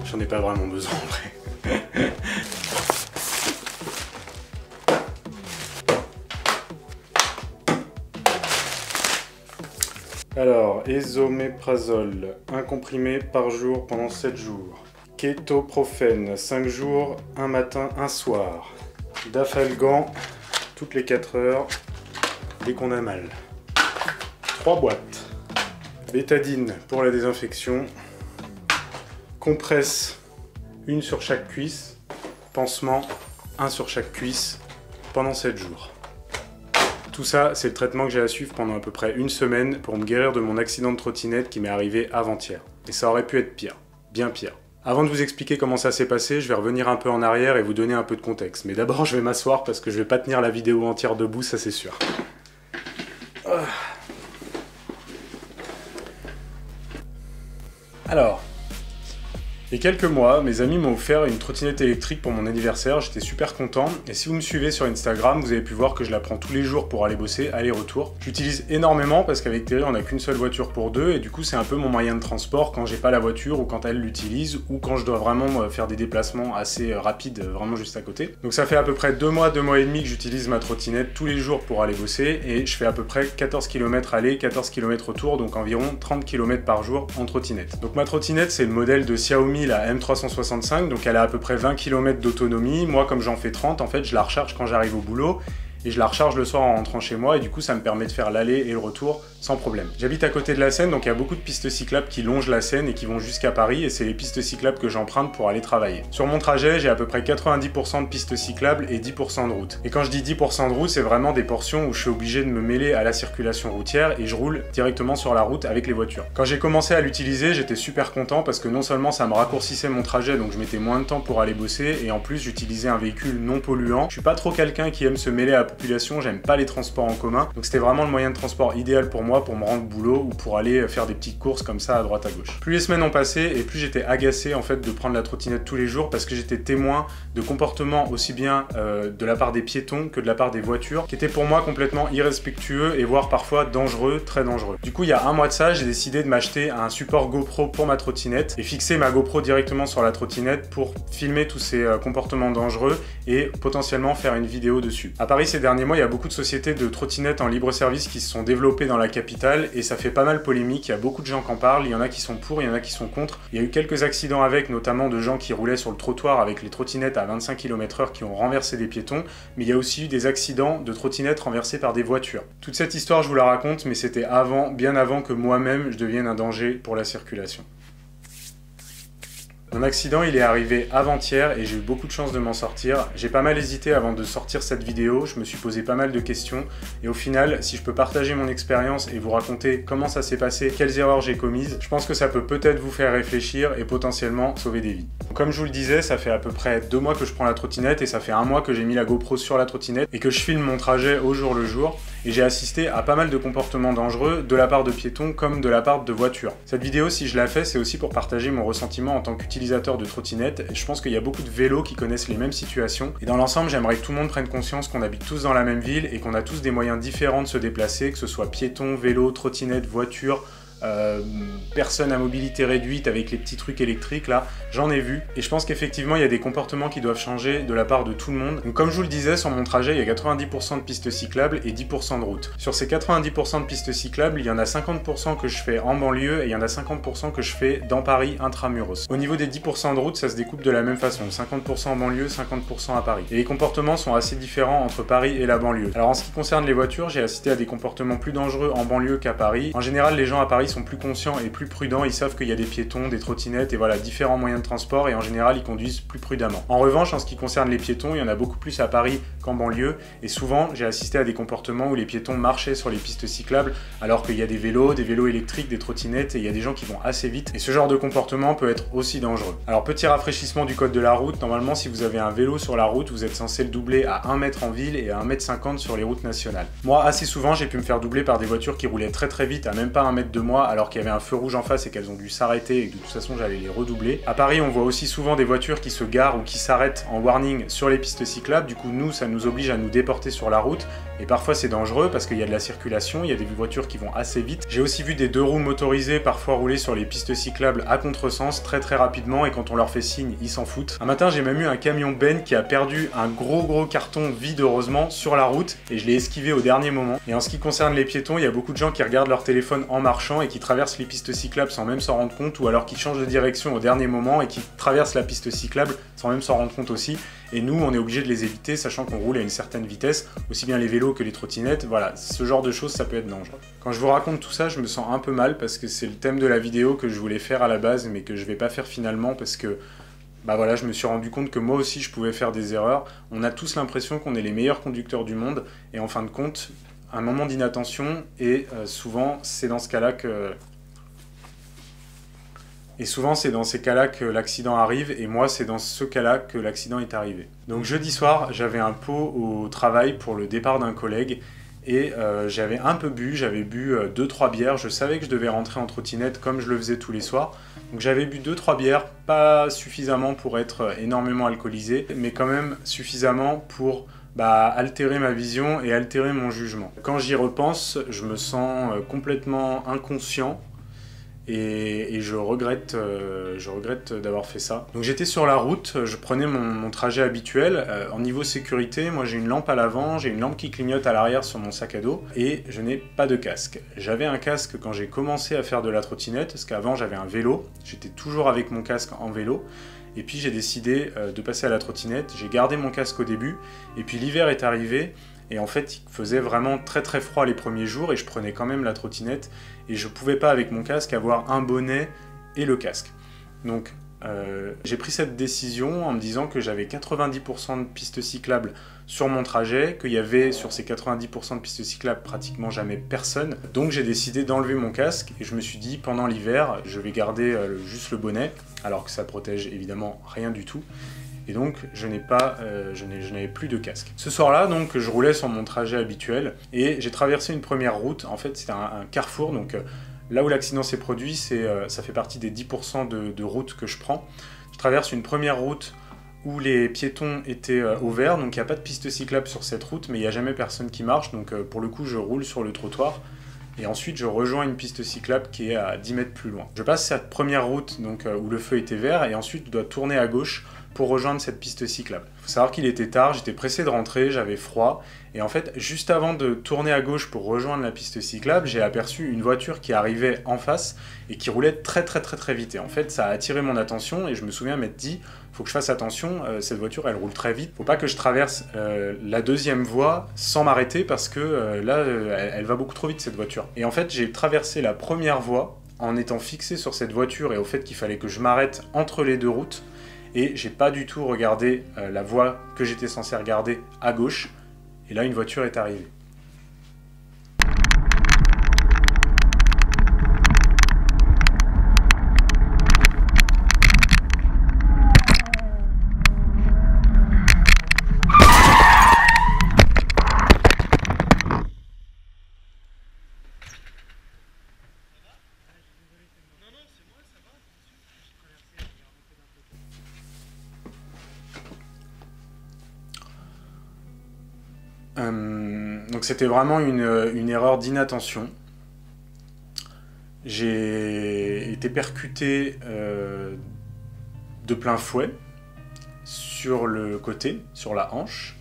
J'en ai pas vraiment besoin en vrai. Alors, esoméprazole, un comprimé par jour pendant 7 jours. Kétoprophène, 5 jours, un matin, un soir. Dafalgan, toutes les 4 heures, dès qu'on a mal. 3 boîtes. Bétadine pour la désinfection. Compresse, une sur chaque cuisse. Pansement, un sur chaque cuisse, pendant 7 jours. Tout ça, c'est le traitement que j'ai à suivre pendant à peu près une semaine pour me guérir de mon accident de trottinette qui m'est arrivé avant-hier. Et ça aurait pu être pire, bien pire. Avant de vous expliquer comment ça s'est passé, je vais revenir un peu en arrière et vous donner un peu de contexte. Mais d'abord, je vais m'asseoir parce que je vais pas tenir la vidéo entière debout, ça c'est sûr. Alors, il y a quelques mois, mes amis m'ont offert une trottinette électrique pour mon anniversaire, j'étais super content. Et si vous me suivez sur Instagram, vous avez pu voir que je la prends tous les jours pour aller bosser, aller-retour. J'utilise énormément parce qu'avec Terry, on n'a qu'une seule voiture pour deux, et du coup c'est un peu mon moyen de transport quand j'ai pas la voiture ou quand elle l'utilise, ou quand je dois vraiment faire des déplacements assez rapides, vraiment juste à côté. Donc ça fait à peu près 2 mois et demi que j'utilise ma trottinette tous les jours pour aller bosser, et je fais à peu près 14 km aller, 14 km retour, donc environ 30 km par jour en trottinette. Donc ma trottinette, c'est le modèle de Xiaomi, la M365, donc elle a à peu près 20 km d'autonomie. Moi, comme j'en fais 30, en fait, je la recharge quand j'arrive au boulot et je la recharge le soir en rentrant chez moi, et du coup ça me permet de faire l'aller et le retour sans problème. J'habite à côté de la Seine, donc il y a beaucoup de pistes cyclables qui longent la Seine et qui vont jusqu'à Paris, et c'est les pistes cyclables que j'emprunte pour aller travailler. Sur mon trajet, j'ai à peu près 90% de pistes cyclables et 10% de route. Et quand je dis 10% de route, c'est vraiment des portions où je suis obligé de me mêler à la circulation routière et je roule directement sur la route avec les voitures. Quand j'ai commencé à l'utiliser, j'étais super content parce que non seulement ça me raccourcissait mon trajet, donc je mettais moins de temps pour aller bosser, et en plus j'utilisais un véhicule non polluant. Je suis pas trop quelqu'un qui aime se mêler à la population, j'aime pas les transports en commun, donc c'était vraiment le moyen de transport idéal pour moi pour me rendre au boulot ou pour aller faire des petites courses comme ça à droite à gauche. Plus les semaines ont passé et plus j'étais agacé en fait de prendre la trottinette tous les jours parce que j'étais témoin de comportements aussi bien de la part des piétons que de la part des voitures qui étaient pour moi complètement irrespectueux et voire parfois dangereux, très dangereux. Du coup, il y a un mois de ça, j'ai décidé de m'acheter un support GoPro pour ma trottinette et fixer ma GoPro directement sur la trottinette pour filmer tous ces comportements dangereux et potentiellement faire une vidéo dessus. À Paris, ces derniers mois, il y a beaucoup de sociétés de trottinettes en libre service qui se sont développées dans la capitale et ça fait pas mal polémique, il y a beaucoup de gens qui en parlent, il y en a qui sont pour, il y en a qui sont contre. Il y a eu quelques accidents avec, notamment de gens qui roulaient sur le trottoir avec les trottinettes à 25 km/h qui ont renversé des piétons, mais il y a aussi eu des accidents de trottinettes renversées par des voitures. Toute cette histoire, je vous la raconte, mais c'était avant, bien avant que moi-même je devienne un danger pour la circulation. Mon accident, il est arrivé avant-hier et j'ai eu beaucoup de chance de m'en sortir. J'ai pas mal hésité avant de sortir cette vidéo, je me suis posé pas mal de questions et au final, si je peux partager mon expérience et vous raconter comment ça s'est passé, quelles erreurs j'ai commises, je pense que ça peut peut-être vous faire réfléchir et potentiellement sauver des vies. Donc, comme je vous le disais, ça fait à peu près 2 mois que je prends la trottinette et ça fait 1 mois que j'ai mis la GoPro sur la trottinette et que je filme mon trajet au jour le jour, et j'ai assisté à pas mal de comportements dangereux de la part de piétons comme de la part de voitures. Cette vidéo, si je la fais, c'est aussi pour partager mon ressentiment en tant qu'utilisateur de trottinette, et je pense qu'il y a beaucoup de vélos qui connaissent les mêmes situations, et dans l'ensemble, j'aimerais que tout le monde prenne conscience qu'on habite tous dans la même ville et qu'on a tous des moyens différents de se déplacer, que ce soit piéton, vélo, trottinette, voiture, personnes à mobilité réduite avec les petits trucs électriques là, j'en ai vu et je pense qu'effectivement il y a des comportements qui doivent changer de la part de tout le monde. Donc comme je vous le disais, sur mon trajet il y a 90% de pistes cyclables et 10% de route. Sur ces 90% de pistes cyclables, il y en a 50% que je fais en banlieue et il y en a 50% que je fais dans Paris intramuros. Au niveau des 10% de route, ça se découpe de la même façon, 50% en banlieue, 50% à Paris. Et les comportements sont assez différents entre Paris et la banlieue. Alors en ce qui concerne les voitures, j'ai assisté à des comportements plus dangereux en banlieue qu'à Paris. En général, les gens à Paris sont plus conscients et plus prudents, ils savent qu'il y a des piétons, des trottinettes et voilà, différents moyens de transport, et en général ils conduisent plus prudemment. En revanche, en ce qui concerne les piétons, il y en a beaucoup plus à Paris qu'en banlieue, et souvent j'ai assisté à des comportements où les piétons marchaient sur les pistes cyclables alors qu'il y a des vélos électriques, des trottinettes, et il y a des gens qui vont assez vite, et ce genre de comportement peut être aussi dangereux. Alors petit rafraîchissement du code de la route, normalement si vous avez un vélo sur la route, vous êtes censé le doubler à 1 mètre en ville et à 1,50 m sur les routes nationales. Moi, assez souvent, j'ai pu me faire doubler par des voitures qui roulaient très vite, à même pas 1 mètre de moi, moi alors qu'il y avait un feu rouge en face et qu'elles ont dû s'arrêter et que de toute façon j'allais les redoubler. À Paris, on voit aussi souvent des voitures qui se garent ou qui s'arrêtent en warning sur les pistes cyclables. Du coup, nous, ça nous oblige à nous déporter sur la route. Et parfois, c'est dangereux parce qu'il y a de la circulation, il y a des voitures qui vont assez vite. J'ai aussi vu des 2 roues motorisées parfois rouler sur les pistes cyclables à contresens très rapidement et quand on leur fait signe, ils s'en foutent. Un matin, j'ai même eu un camion Ben qui a perdu un gros carton vide heureusement sur la route et je l'ai esquivé au dernier moment. Et en ce qui concerne les piétons, il y a beaucoup de gens qui regardent leur téléphone en marchant et qui traversent les pistes cyclables sans même s'en rendre compte, ou alors qui changent de direction au dernier moment et qui traversent la piste cyclable sans même s'en rendre compte aussi. Et nous, on est obligé de les éviter, sachant qu'on roule à une certaine vitesse, aussi bien les vélos que les trottinettes. Voilà, ce genre de choses, ça peut être dangereux. Quand je vous raconte tout ça, je me sens un peu mal parce que c'est le thème de la vidéo que je voulais faire à la base, mais que je vais pas faire finalement parce que bah voilà, je me suis rendu compte que moi aussi je pouvais faire des erreurs. On a tous l'impression qu'on est les meilleurs conducteurs du monde, et en fin de compte, un moment d'inattention, et souvent c'est dans ce cas-là que... Et souvent, c'est dans ces cas-là que l'accident arrive, et moi, c'est dans ce cas-là que l'accident est arrivé. Donc jeudi soir, j'avais un pot au travail pour le départ d'un collègue, et j'avais un peu bu, j'avais bu 2-3 bières, je savais que je devais rentrer en trottinette comme je le faisais tous les soirs. Donc j'avais bu 2-3 bières, pas suffisamment pour être énormément alcoolisé, mais quand même suffisamment pour altérer ma vision et altérer mon jugement. Quand j'y repense, je me sens complètement inconscient, et je regrette d'avoir fait ça. Donc j'étais sur la route, je prenais mon trajet habituel. En niveau sécurité, moi j'ai une lampe à l'avant, j'ai une lampe qui clignote à l'arrière sur mon sac à dos, et je n'ai pas de casque. J'avais un casque quand j'ai commencé à faire de la trottinette, parce qu'avant j'avais un vélo, j'étais toujours avec mon casque en vélo, et puis j'ai décidé de passer à la trottinette. J'ai gardé mon casque au début, et puis l'hiver est arrivé, et en fait, il faisait vraiment très froid les premiers jours et je prenais quand même la trottinette et je pouvais pas avec mon casque avoir un bonnet et le casque. Donc j'ai pris cette décision en me disant que j'avais 90% de pistes cyclables sur mon trajet, qu'il y avait sur ces 90% de pistes cyclables pratiquement jamais personne. Donc j'ai décidé d'enlever mon casque et je me suis dit pendant l'hiver, je vais garder juste le bonnet, alors que ça protège évidemment rien du tout. Et donc je n'avais plus de casque. Ce soir-là, donc, je roulais sur mon trajet habituel et j'ai traversé une première route. En fait, c'était un carrefour, donc là où l'accident s'est produit, ça fait partie des 10% de route que je prends. Je traverse une première route où les piétons étaient au vert, donc il n'y a pas de piste cyclable sur cette route, mais il n'y a jamais personne qui marche, donc pour le coup, je roule sur le trottoir. Et ensuite, je rejoins une piste cyclable qui est à 10 mètres plus loin. Je passe cette première route donc, où le feu était vert, et ensuite, je dois tourner à gauche pour rejoindre cette piste cyclable. Il faut savoir qu'il était tard, j'étais pressé de rentrer, j'avais froid, et en fait, juste avant de tourner à gauche pour rejoindre la piste cyclable, j'ai aperçu une voiture qui arrivait en face et qui roulait très vite. Et en fait, ça a attiré mon attention, et je me souviens m'être dit, faut que je fasse attention, cette voiture, elle roule très vite, faut pas que je traverse la deuxième voie sans m'arrêter, parce que là, elle va beaucoup trop vite, cette voiture. Et en fait, j'ai traversé la première voie en étant fixé sur cette voiture et au fait qu'il fallait que je m'arrête entre les deux routes, et j'ai pas du tout regardé la voie que j'étais censé regarder à gauche, et là une voiture est arrivée. Donc c'était vraiment une erreur d'inattention. J'ai été percuté de plein fouet sur le côté, sur la hanche.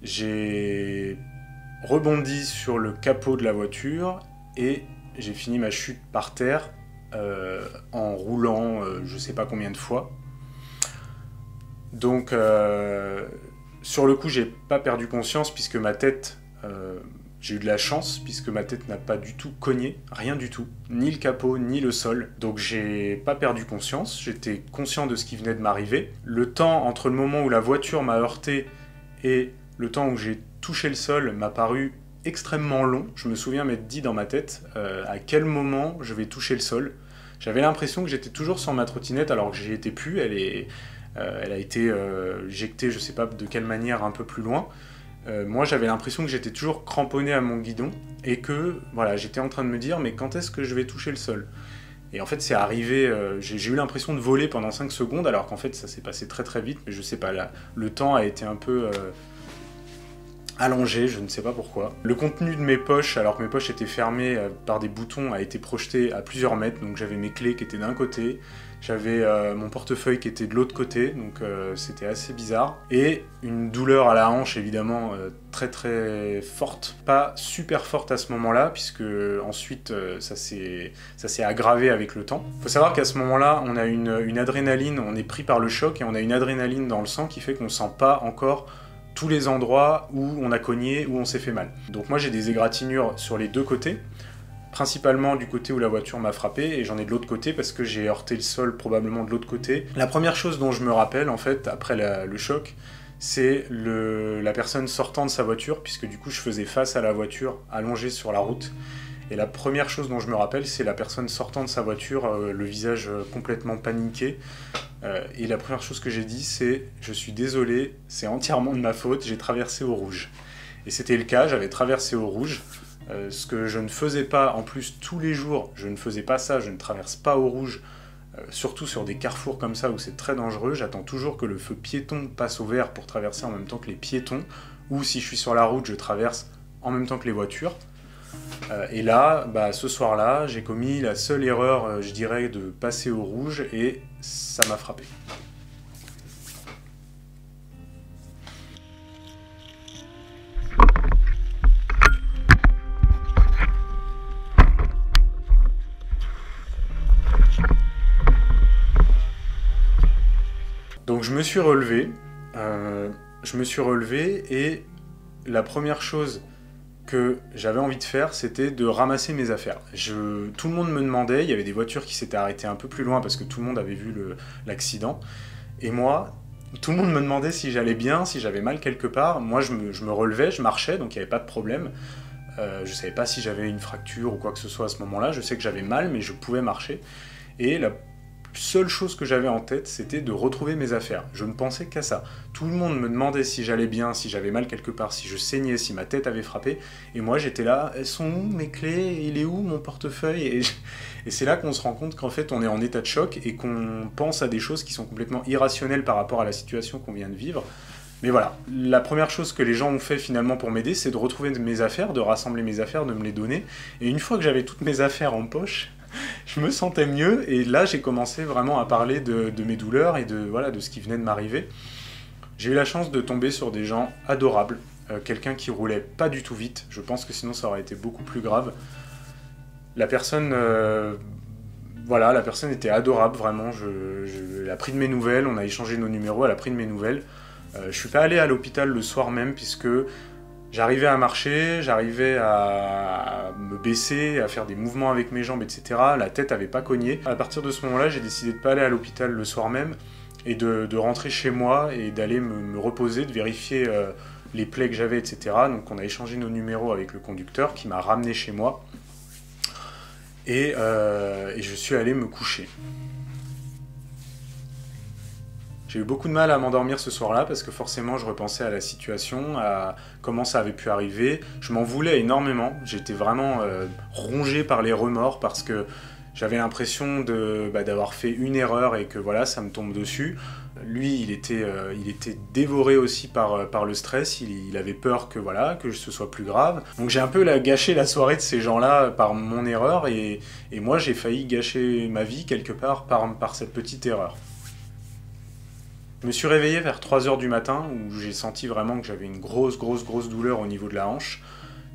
J'ai rebondi sur le capot de la voiture et j'ai fini ma chute par terre en roulant je sais pas combien de fois. Donc sur le coup, j'ai pas perdu conscience puisque ma tête, j'ai eu de la chance puisque ma tête n'a pas du tout cogné, rien du tout, ni le capot, ni le sol. Donc j'ai pas perdu conscience, j'étais conscient de ce qui venait de m'arriver. Le temps entre le moment où la voiture m'a heurté et le temps où j'ai touché le sol m'a paru extrêmement long. Je me souviens m'être dit dans ma tête à quel moment je vais toucher le sol. J'avais l'impression que j'étais toujours sur ma trottinette alors que j'y étais plus, elle a été éjectée, je sais pas de quelle manière, un peu plus loin. moi j'avais l'impression que j'étais toujours cramponné à mon guidon et que voilà, j'étais en train de me dire mais quand est-ce que je vais toucher le sol? Et en fait c'est arrivé, j'ai eu l'impression de voler pendant 5 secondes alors qu'en fait ça s'est passé très très vite, mais je sais pas, là, le temps a été un peu allongé, je ne sais pas pourquoi. Le contenu de mes poches, alors que mes poches étaient fermées par des boutons, a été projeté à plusieurs mètres, donc j'avais mes clés qui étaient d'un côté, j'avais mon portefeuille qui était de l'autre côté, donc c'était assez bizarre. Et une douleur à la hanche évidemment très très forte, pas super forte à ce moment-là, puisque ensuite ça s'est aggravé avec le temps. Il faut savoir qu'à ce moment-là, on a une adrénaline, on est pris par le choc et on a une adrénaline dans le sang qui fait qu'on sent pas encore tous les endroits où on a cogné, où on s'est fait mal. Donc moi j'ai des égratignures sur les deux côtés, principalement du côté où la voiture m'a frappé, et j'en ai de l'autre côté parce que j'ai heurté le sol probablement de l'autre côté. La première chose dont je me rappelle en fait, après le choc, c'est la personne sortant de sa voiture, puisque du coup je faisais face à la voiture allongée sur la route. Et la première chose dont je me rappelle, c'est la personne sortant de sa voiture, le visage complètement paniqué. Et la première chose que j'ai dit, c'est « Je suis désolé, c'est entièrement de ma faute, j'ai traversé au rouge ». Et c'était le cas, j'avais traversé au rouge. Ce que je ne faisais pas, en plus tous les jours, je ne faisais pas ça, je ne traverse pas au rouge, surtout sur des carrefours comme ça où c'est très dangereux. J'attends toujours que le feu piéton passe au vert pour traverser en même temps que les piétons, ou si je suis sur la route, je traverse en même temps que les voitures. Et là, ce soir-là, j'ai commis la seule erreur, je dirais, de passer au rouge, et ça m'a frappé. Donc je me suis relevé, et la première chose que j'avais envie de faire, c'était de ramasser mes affaires. Tout le monde me demandait, il y avait des voitures qui s'étaient arrêtées un peu plus loin parce que tout le monde avait vu l'accident. Et moi, tout le monde me demandait si j'allais bien, si j'avais mal quelque part. Moi, je me relevais, je marchais, donc il n'y avait pas de problème. Je ne savais pas si j'avais une fracture ou quoi que ce soit à ce moment-là. Je sais que j'avais mal, mais je pouvais marcher. Et la seule chose que j'avais en tête, c'était de retrouver mes affaires. Je ne pensais qu'à ça. Tout le monde me demandait si j'allais bien, si j'avais mal quelque part, si je saignais, si ma tête avait frappé. Et moi, j'étais là, elles sont où mes clés? Il est où mon portefeuille? Et c'est là qu'on se rend compte qu'en fait, on est en état de choc et qu'on pense à des choses qui sont complètement irrationnelles par rapport à la situation qu'on vient de vivre. Mais voilà, la première chose que les gens ont fait finalement pour m'aider, c'est de retrouver mes affaires, de rassembler mes affaires, de me les donner. Et une fois que j'avais toutes mes affaires en poche, je me sentais mieux, et là j'ai commencé vraiment à parler de mes douleurs et de ce qui venait de m'arriver. J'ai eu la chance de tomber sur des gens adorables, quelqu'un qui roulait pas du tout vite, je pense que sinon ça aurait été beaucoup plus grave. La personne était adorable, vraiment, elle a pris de mes nouvelles, on a échangé nos numéros, elle a pris de mes nouvelles. Je suis pas allé à l'hôpital le soir même, puisque j'arrivais à marcher, j'arrivais à me baisser, à faire des mouvements avec mes jambes, etc. La tête avait pas cogné. À partir de ce moment-là, j'ai décidé de pas aller à l'hôpital le soir même et de rentrer chez moi et d'aller me reposer, de vérifier les plaies que j'avais, etc. Donc on a échangé nos numéros avec le conducteur qui m'a ramené chez moi et je suis allé me coucher. J'ai eu beaucoup de mal à m'endormir ce soir-là parce que forcément je repensais à la situation, à comment ça avait pu arriver. Je m'en voulais énormément, j'étais vraiment rongé par les remords parce que j'avais l'impression d'avoir fait une erreur et que voilà, ça me tombe dessus. Lui, il était dévoré aussi par le stress, il avait peur que ce soit plus grave. Donc j'ai un peu gâché la soirée de ces gens-là par mon erreur et moi j'ai failli gâcher ma vie quelque part par cette petite erreur. Je me suis réveillé vers 3 h du matin où j'ai senti vraiment que j'avais une grosse douleur au niveau de la hanche.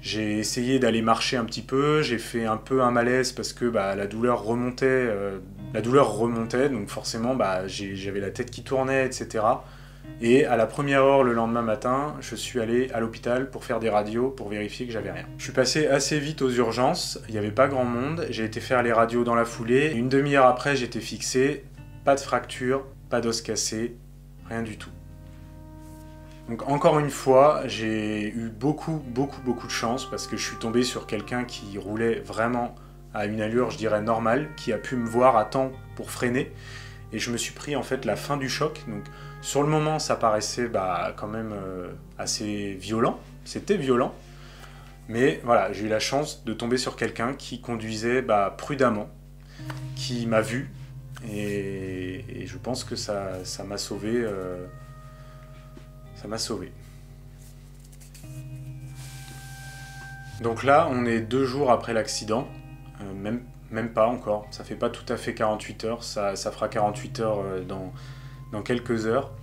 J'ai essayé d'aller marcher un petit peu, j'ai fait un peu un malaise parce que la douleur remontait, donc forcément j'avais la tête qui tournait, etc. Et à la première heure le lendemain matin, je suis allé à l'hôpital pour faire des radios pour vérifier que j'avais rien. Je suis passé assez vite aux urgences, il n'y avait pas grand monde, j'ai été faire les radios dans la foulée. Une demi-heure après, j'étais fixé, pas de fracture, pas d'os cassé, rien du tout. Donc encore une fois, j'ai eu beaucoup de chance parce que je suis tombé sur quelqu'un qui roulait vraiment à une allure, je dirais, normale, qui a pu me voir à temps pour freiner et je me suis pris en fait la fin du choc. Donc sur le moment ça paraissait quand même assez violent, c'était violent, mais voilà, j'ai eu la chance de tomber sur quelqu'un qui conduisait prudemment, qui m'a vu, et je pense que ça m'a sauvé. Ça m'a sauvé. Donc là, on est 2 jours après l'accident, même pas encore, ça fait pas tout à fait 48 heures, ça fera 48 heures dans quelques heures.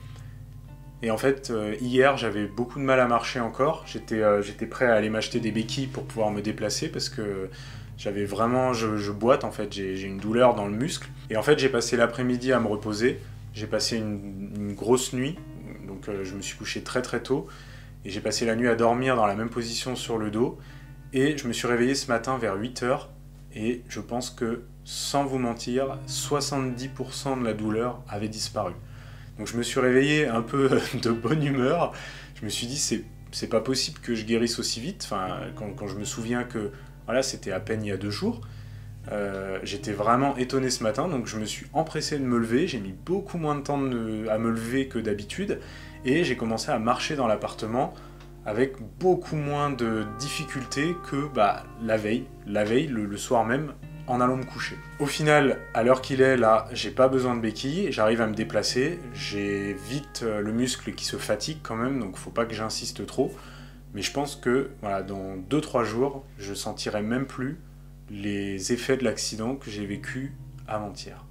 Et en fait, hier, j'avais beaucoup de mal à marcher encore, j'étais prêt à aller m'acheter des béquilles pour pouvoir me déplacer parce que j'avais vraiment, je boite en fait, j'ai une douleur dans le muscle. Et en fait, j'ai passé l'après-midi à me reposer, j'ai passé une grosse nuit, donc je me suis couché très très tôt, et j'ai passé la nuit à dormir dans la même position sur le dos, et je me suis réveillé ce matin vers 8 h, et je pense que, sans vous mentir, 70% de la douleur avait disparu. Donc je me suis réveillé un peu de bonne humeur, je me suis dit c'est pas possible que je guérisse aussi vite, enfin, quand je me souviens que voilà, c'était à peine il y a 2 jours, j'étais vraiment étonné ce matin, donc je me suis empressé de me lever, j'ai mis beaucoup moins de temps à me lever que d'habitude, et j'ai commencé à marcher dans l'appartement avec beaucoup moins de difficultés que la veille, le soir même, en allant me coucher. Au final, à l'heure qu'il est, là, j'ai pas besoin de béquilles, j'arrive à me déplacer, j'ai vite le muscle qui se fatigue quand même, donc faut pas que j'insiste trop, mais je pense que voilà, dans 2-3 jours, je sentirai même plus les effets de l'accident que j'ai vécu avant-hier.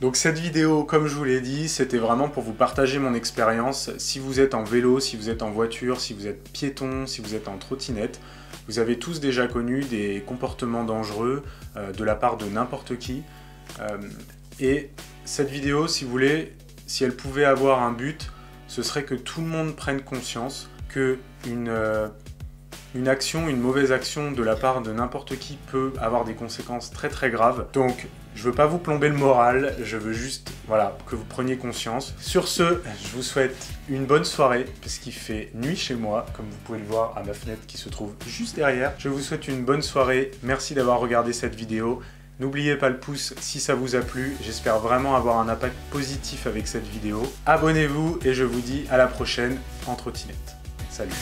Donc cette vidéo, comme je vous l'ai dit, c'était vraiment pour vous partager mon expérience. Si vous êtes en vélo, si vous êtes en voiture, si vous êtes piéton, si vous êtes en trottinette, vous avez tous déjà connu des comportements dangereux de la part de n'importe qui. Et cette vidéo, si vous voulez, si elle pouvait avoir un but, ce serait que tout le monde prenne conscience que une action, une mauvaise action de la part de n'importe qui peut avoir des conséquences très très graves. Donc je veux pas vous plomber le moral, je veux juste que vous preniez conscience. Sur ce, je vous souhaite une bonne soirée, parce qu'il fait nuit chez moi, comme vous pouvez le voir à ma fenêtre qui se trouve juste derrière. Je vous souhaite une bonne soirée, merci d'avoir regardé cette vidéo. N'oubliez pas le pouce si ça vous a plu, j'espère vraiment avoir un impact positif avec cette vidéo. Abonnez-vous et je vous dis à la prochaine en trottinette. Salut.